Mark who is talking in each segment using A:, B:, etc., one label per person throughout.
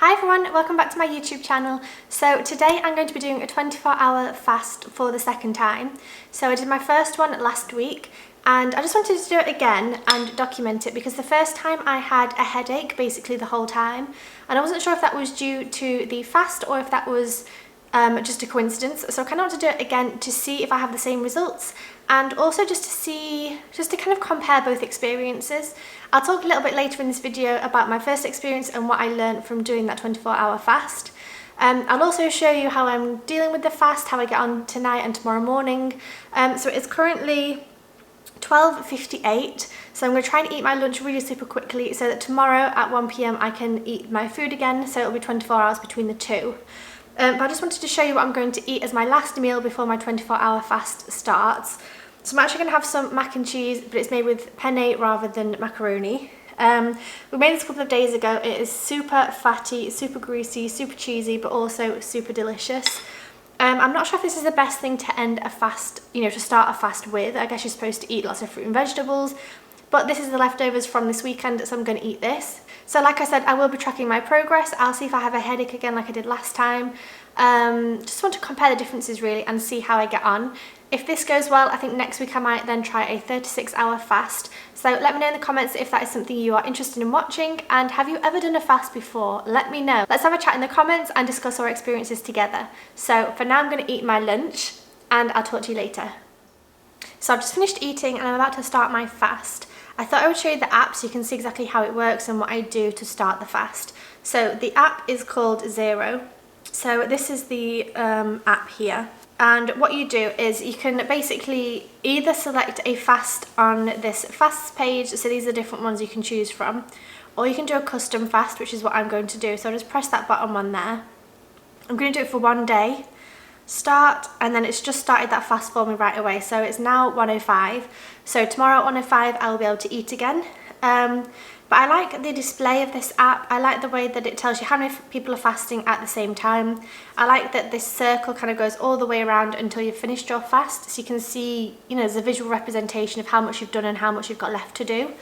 A: Hi everyone, welcome back to my YouTube channel. So today I'm going to be doing a 24-hour fast for the second time. So I did my first one last week and I just wanted to do it again and document it because the first time I had a headache basically the whole time, and I wasn't sure if that was due to the fast or if that was just a coincidence. So I kind of want to do it again to see if I have the same results, and also just to kind of compare both experiences. I'll talk a little bit later in this video about my first experience and what I learned from doing that 24-hour fast. I'll also show you how I'm dealing with the fast, how I get on tonight and tomorrow morning. So it's currently 12:58, so I'm going to try and eat my lunch really super quickly so that tomorrow at 1 PM I can eat my food again, so it'll be 24 hours between the two. But I just wanted to show you what I'm going to eat as my last meal before my 24-hour fast starts. So I'm actually going to have some mac and cheese, but it's made with penne rather than macaroni. We made this a couple of days ago. It is super fatty, super greasy, super cheesy, but also super delicious. I'm not sure if this is the best thing to end a fast, to start a fast with. I guess you're supposed to eat lots of fruit and vegetables, but this is the leftovers from this weekend, so I'm going to eat this. So like I said, I will be tracking my progress. I'll see if I have a headache again like I did last time. Just want to compare the differences really and see how I get on. If this goes well, I think next week I might then try a 36-hour fast. So let me know in the comments if that is something you are interested in watching, and have you ever done a fast before? Let me know. Let's have a chat in the comments and discuss our experiences together. So for now I'm going to eat my lunch and I'll talk to you later. So I've just finished eating and I'm about to start my fast. I thought I would show you the app so you can see exactly how it works and what I do to start the fast. So the app is called Zero. So this is the app here. And what you do is you can basically either select a fast on this fasts page, so these are different ones you can choose from, or you can do a custom fast, which is what I'm going to do. So I'll just press that button on there. I'm going to do it for 1 day. Start, and then it's just started that fast for me right away. So it's now 1:05. So tomorrow at 1:05 I will be able to eat again. But I like the display of this app. I like the way that it tells you how many people are fasting at the same time. I like that this circle kind of goes all the way around until you've finished your fast, so you can see, there's a visual representation of how much you've done and how much you've got left to do.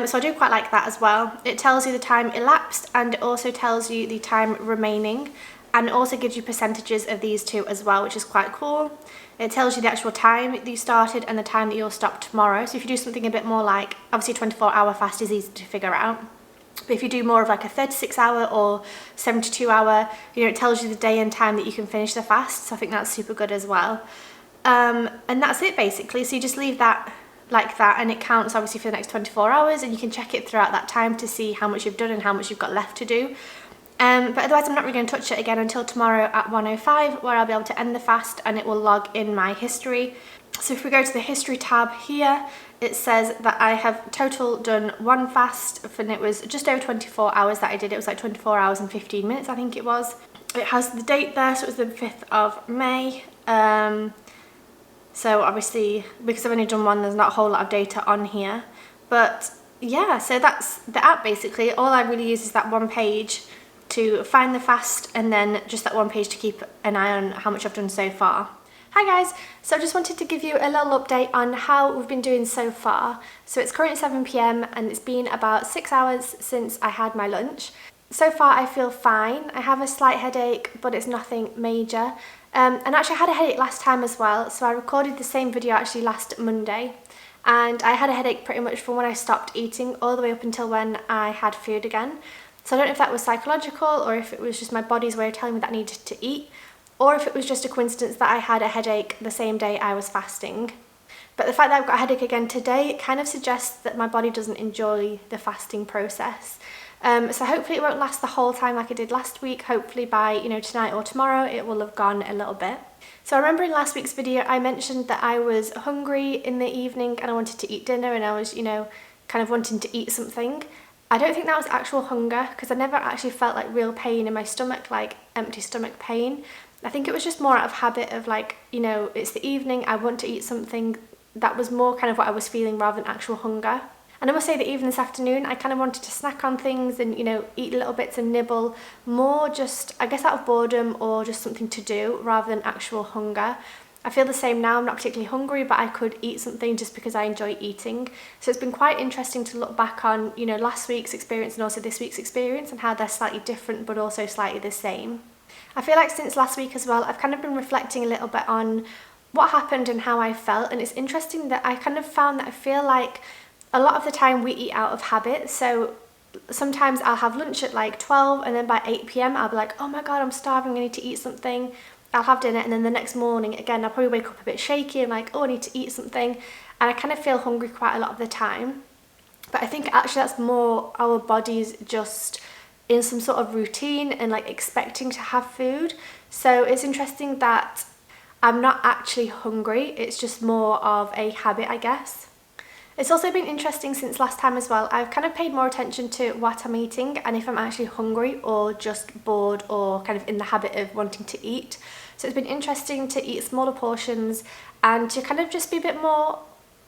A: So I do quite like that as well. It tells you the time elapsed and it also tells you the time remaining, and it also gives you percentages of these two as well, which is quite cool. It tells you the actual time that you started and the time that you'll stop tomorrow. So if you do something a bit more like, obviously 24-hour fast is easy to figure out, but if you do more of like a 36-hour or 72-hour, it tells you the day and time that you can finish the fast. So I think that's super good as well. And that's it basically. So you just leave that like that, and it counts obviously for the next 24 hours, and you can check it throughout that time to see how much you've done and how much you've got left to do. But otherwise I'm not really going to touch it again until tomorrow at 1:05, where I'll be able to end the fast and it will log in my history. So if we go to the history tab here, it says that I have total done one fast, and it was just over 24 hours that I did. It was like 24 hours and 15 minutes I think it was. It has the date there, so it was the 5th of May. So obviously because I've only done one, there's not a whole lot of data on here. But yeah, so that's the app basically. All I really use is that one page to find the fast, and then just that one page to keep an eye on how much I've done so far. Hi guys, so I just wanted to give you a little update on how we've been doing so far. So it's currently 7 PM and it's been about 6 hours since I had my lunch. So far I feel fine. I have a slight headache, but it's nothing major. And actually I had a headache last time as well, so I recorded the same video actually last Monday. And I had a headache pretty much from when I stopped eating all the way up until when I had food again. So I don't know if that was psychological or if it was just my body's way of telling me that I needed to eat, or if it was just a coincidence that I had a headache the same day I was fasting. But the fact that I've got a headache again today kind of suggests that my body doesn't enjoy the fasting process. So hopefully it won't last the whole time like it did last week. Hopefully by tonight or tomorrow it will have gone a little bit. So I remember in last week's video I mentioned that I was hungry in the evening and I wanted to eat dinner, and I was kind of wanting to eat something. I don't think that was actual hunger, because I never actually felt like real pain in my stomach, like empty stomach pain. I think it was just more out of habit of like, it's the evening, I want to eat something. That was more kind of what I was feeling rather than actual hunger. And I must say that even this afternoon I kind of wanted to snack on things and eat little bits and nibble, more just I guess out of boredom or just something to do rather than actual hunger. I feel the same now. I'm not particularly hungry, but I could eat something just because I enjoy eating. So it's been quite interesting to look back on, you know, last week's experience and also this week's experience and how they're slightly different but also slightly the same. I feel like since last week as well, I've kind of been reflecting a little bit on what happened and how I felt, and it's interesting that I kind of found that I feel like a lot of the time we eat out of habit. So sometimes I'll have lunch at like 12 and then by 8 p.m. I'll be like, oh my god, I'm starving, I need to eat something. I'll have dinner, and then the next morning again I'll probably wake up a bit shaky and like, oh, I need to eat something, and I kind of feel hungry quite a lot of the time. But I think actually that's more our bodies just in some sort of routine and like expecting to have food. So it's interesting that I'm not actually hungry, it's just more of a habit, I guess. It's also been interesting since last time as well. I've kind of paid more attention to what I'm eating and if I'm actually hungry or just bored or kind of in the habit of wanting to eat. So it's been interesting to eat smaller portions and to kind of just be a bit more,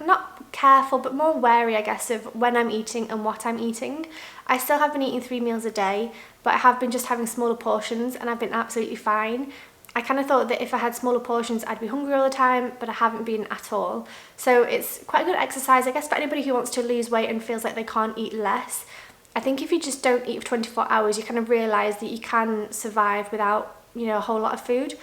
A: not careful, but more wary, I guess, of when I'm eating and what I'm eating. I still have been eating 3 meals a day, but I have been just having smaller portions and I've been absolutely fine. I kind of thought that if I had smaller portions I'd be hungry all the time, but I haven't been at all. So it's quite a good exercise, I guess, for anybody who wants to lose weight and feels like they can't eat less. I think if you just don't eat for 24 hours, you kind of realise that you can survive without, you know, a whole lot of food.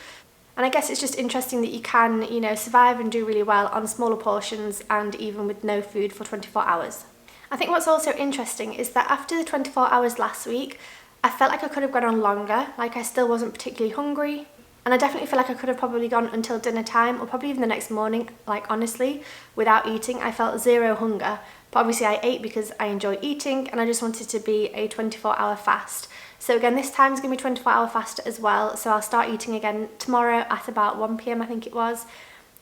A: And I guess it's just interesting that you can, you know, survive and do really well on smaller portions and even with no food for 24 hours. I think what's also interesting is that after the 24 hours last week, I felt like I could have gone on longer, like I still wasn't particularly hungry. And I definitely feel like I could have probably gone until dinner time or probably even the next morning, like honestly, without eating. I felt zero hunger, but obviously I ate because I enjoy eating and I just wanted to be a 24-hour fast. So again, this time is going to be 24-hour fast as well, so I'll start eating again tomorrow at about 1 p.m. I think it was.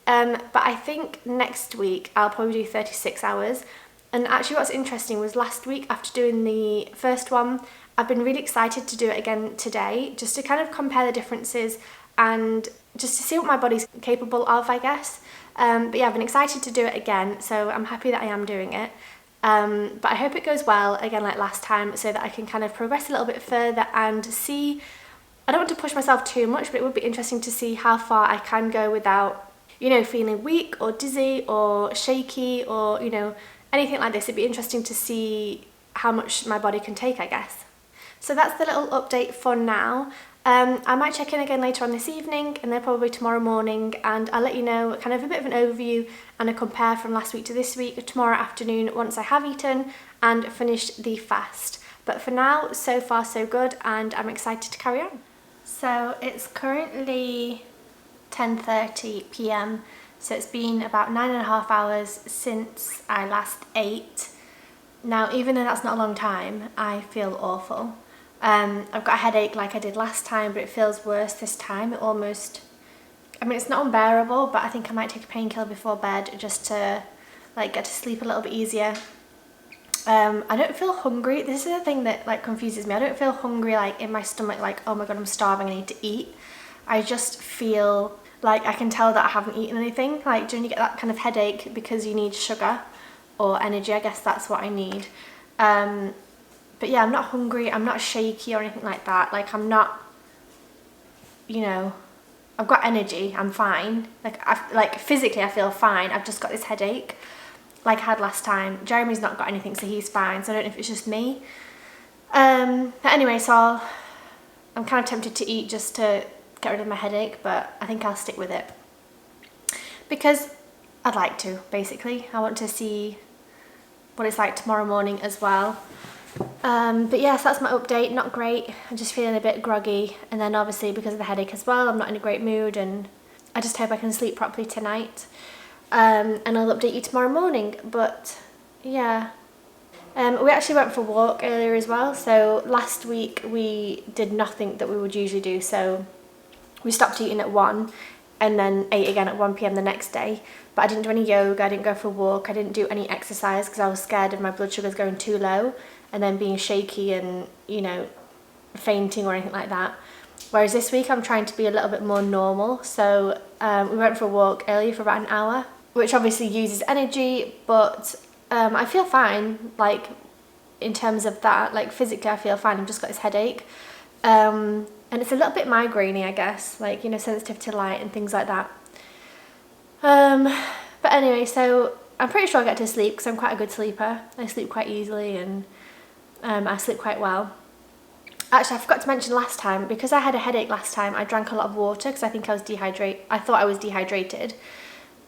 A: But I think next week I'll probably do 36 hours. And actually what's interesting was last week after doing the first one, I've been really excited to do it again today, just to kind of compare the differences and just to see what my body's capable of, I guess. But yeah, I've been excited to do it again, so I'm happy that I am doing it. But I hope it goes well, again like last time, so that I can kind of progress a little bit further and see, I don't want to push myself too much, but it would be interesting to see how far I can go without, you know, feeling weak or dizzy or shaky or, you know, anything like this. It'd be interesting to see how much my body can take, I guess. So that's the little update for now. I might check in again later on this evening and then probably tomorrow morning, and I'll let you know kind of a bit of an overview and a compare from last week to this week tomorrow afternoon once I have eaten and finished the fast. But for now, so far so good, and I'm excited to carry on. So it's currently 10:30 p.m. so it's been about 9.5 hours since I last ate. Now, even though that's not a long time, I feel awful. I've got a headache like I did last time, but it feels worse this time. It almost, I mean, it's not unbearable, but I think I might take a painkiller before bed just to like get to sleep a little bit easier. I don't feel hungry. This is the thing that like confuses me. I don't feel hungry like in my stomach, like, oh my god, I'm starving, I need to eat. I just feel like I can tell that I haven't eaten anything. Like, do you get that kind of headache because you need sugar or energy? I guess that's what I need. But yeah, I'm not hungry, I'm not shaky or anything like that. Like, I'm not, you know, I've got energy, I'm fine. Like physically I feel fine. I've just got this headache like I had last time. Jeremy's not got anything, so he's fine. So I don't know if it's just me. But anyway, so I'm kind of tempted to eat just to get rid of my headache, but I think I'll stick with it. Because I'd like to, basically. I want to see what it's like tomorrow morning as well. But yes, that's my update. Not great. I'm just feeling a bit groggy, and then obviously because of the headache as well, I'm not in a great mood, and I just hope I can sleep properly tonight. And I'll update you tomorrow morning. But yeah, we actually went for a walk earlier as well. So last week we did nothing that we would usually do. So we stopped eating at 1 and then ate again at 1 p.m. the next day. But I didn't do any yoga, I didn't go for a walk, I didn't do any exercise because I was scared of my blood sugars going too low and then being shaky and, you know, fainting or anything like that. Whereas this week I'm trying to be a little bit more normal. So we went for a walk earlier for about an hour, which obviously uses energy, but I feel fine, like in terms of that. Like physically I feel fine, I've just got this headache. And it's a little bit migraine-y, I guess, like, you know, sensitive to light and things like that. But anyway, so I'm pretty sure I'll get to sleep because I'm quite a good sleeper. I sleep quite easily and I sleep quite well. Actually, I forgot to mention last time, because I had a headache last time, I drank a lot of water because I think I was dehydrated. I thought I was dehydrated.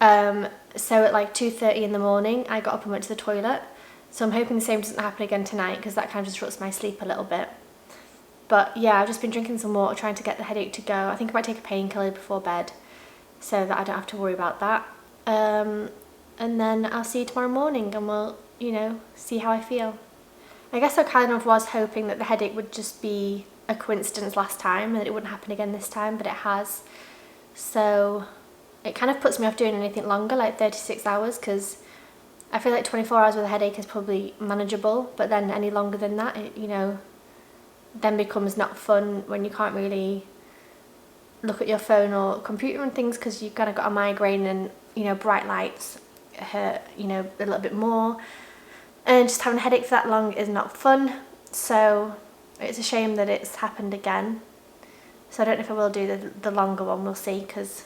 A: So at like 2:30 in the morning, I got up and went to the toilet. So I'm hoping the same doesn't happen again tonight because that kind of disrupts my sleep a little bit. But yeah, I've just been drinking some water, trying to get the headache to go. I think I might take a painkiller before bed so that I don't have to worry about that. And then I'll see you tomorrow morning and we'll, you know, see how I feel. I guess I kind of was hoping that the headache would just be a coincidence last time and that it wouldn't happen again this time, but it has. So it kind of puts me off doing anything longer, like 36 hours, because I feel like 24 hours with a headache is probably manageable, but then any longer than that, it, you know, then becomes not fun when you can't really look at your phone or computer and things because you've kind of got a migraine and, you know, bright lights hurt, you know, a little bit more. And just having a headache for that long is not fun. So it's a shame that it's happened again. So I don't know if I will do the longer one, we'll see, because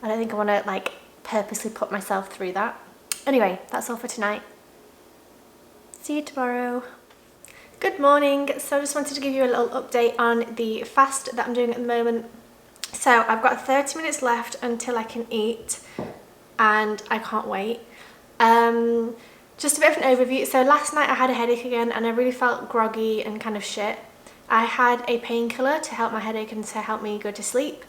A: I don't think I want to like purposely put myself through that. Anyway, that's all for tonight. See you tomorrow. Good morning. So I just wanted to give you a little update on the fast that I'm doing at the moment. So I've got 30 minutes left until I can eat and I can't wait. Just a bit of an overview. So last night I had a headache again and I really felt groggy and kind of shit. I had a painkiller to help my headache and to help me go to sleep.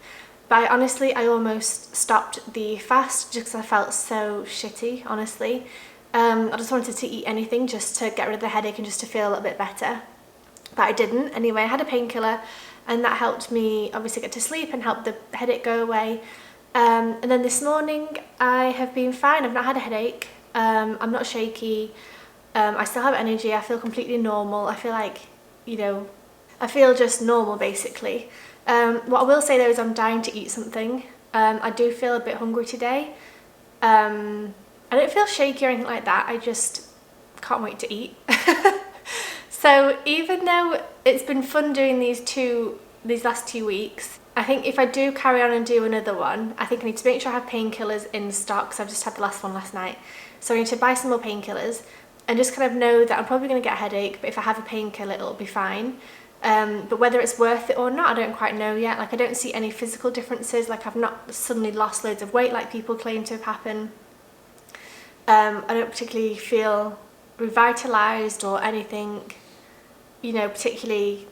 A: But honestly, I almost stopped the fast just because I felt so shitty, honestly. I just wanted to eat anything just to get rid of the headache and just to feel a little bit better. But I didn't. Anyway, I had a painkiller and that helped me obviously get to sleep and help the headache go away. And then this morning I have been fine. I've not had a headache. I'm not shaky. I still have energy. I feel completely normal. I feel like, you know, I feel just normal basically. What I will say though is I'm dying to eat something. I do feel a bit hungry today. I don't feel shaky or anything like that. I just can't wait to eat. So even though it's been fun doing these last 2 weeks, I think if I do carry on and do another one, I think I need to make sure I have painkillers in stock because I've just had the last one last night. So I need to buy some more painkillers and just kind of know that I'm probably going to get a headache, but if I have a painkiller, it'll be fine. But whether it's worth it or not, I don't quite know yet. Like I don't see any physical differences. Like I've not suddenly lost loads of weight like people claim to have happened. I don't particularly feel revitalized or anything, you know, particularly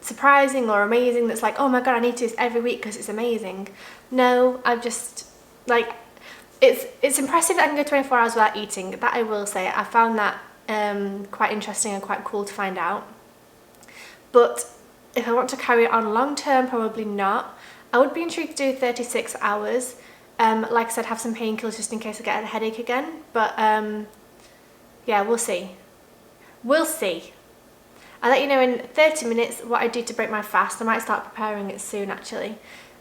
A: surprising or amazing that's like, oh my god, I need to do this every week because it's amazing. No, I've just like, it's impressive that I can go 24 hours without eating. That I will say. I found that quite interesting and quite cool to find out. But if I want to carry it on long term, probably not. I would be intrigued to do 36 hours. Like I said, have some painkillers just in case I get a headache again. But yeah, we'll see. We'll see. I'll let you know in 30 minutes what I do to break my fast. I might start preparing it soon actually,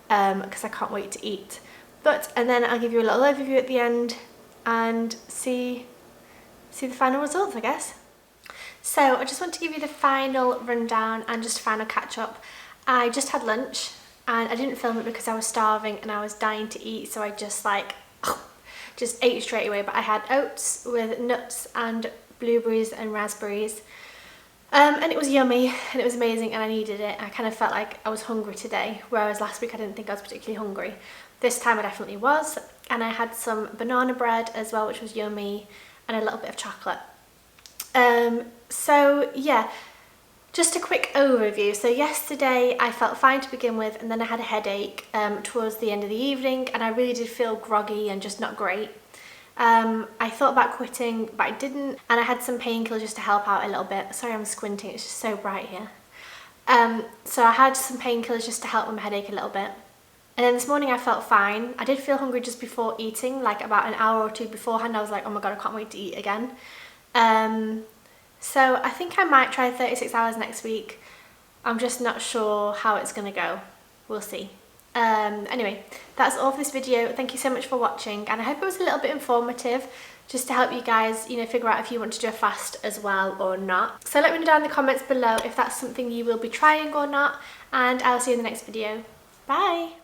A: because I can't wait to eat. And then I'll give you a little overview at the end and see the final results, I guess. So I just want to give you the final rundown and just final catch up. I just had lunch and I didn't film it because I was starving and I was dying to eat, so I just like just ate straight away. But I had oats with nuts and blueberries and raspberries. And it was yummy and it was amazing and I needed it. I kind of felt like I was hungry today, whereas last week I didn't think I was particularly hungry. This time I definitely was. And I had some banana bread as well, which was yummy, and a little bit of chocolate. So yeah, just a quick overview. So yesterday I felt fine to begin with, and then I had a headache towards the end of the evening, and I really did feel groggy and just not great. I thought about quitting, but I didn't, and I had some painkillers just to help out a little bit. Sorry, I'm squinting, it's just so bright here. So I had some painkillers just to help with my headache a little bit. And then this morning I felt fine. I did feel hungry just before eating, like about an hour or two beforehand. I was like, oh my god, I can't wait to eat again. So I think I might try 36 hours next week. I'm just not sure how it's gonna go. We'll see. Anyway, that's all for this video. Thank you so much for watching, and I hope it was a little bit informative just to help you guys, you know, figure out if you want to do a fast as well or not. So let me know down in the comments below if that's something you will be trying or not, and I'll see you in the next video. Bye!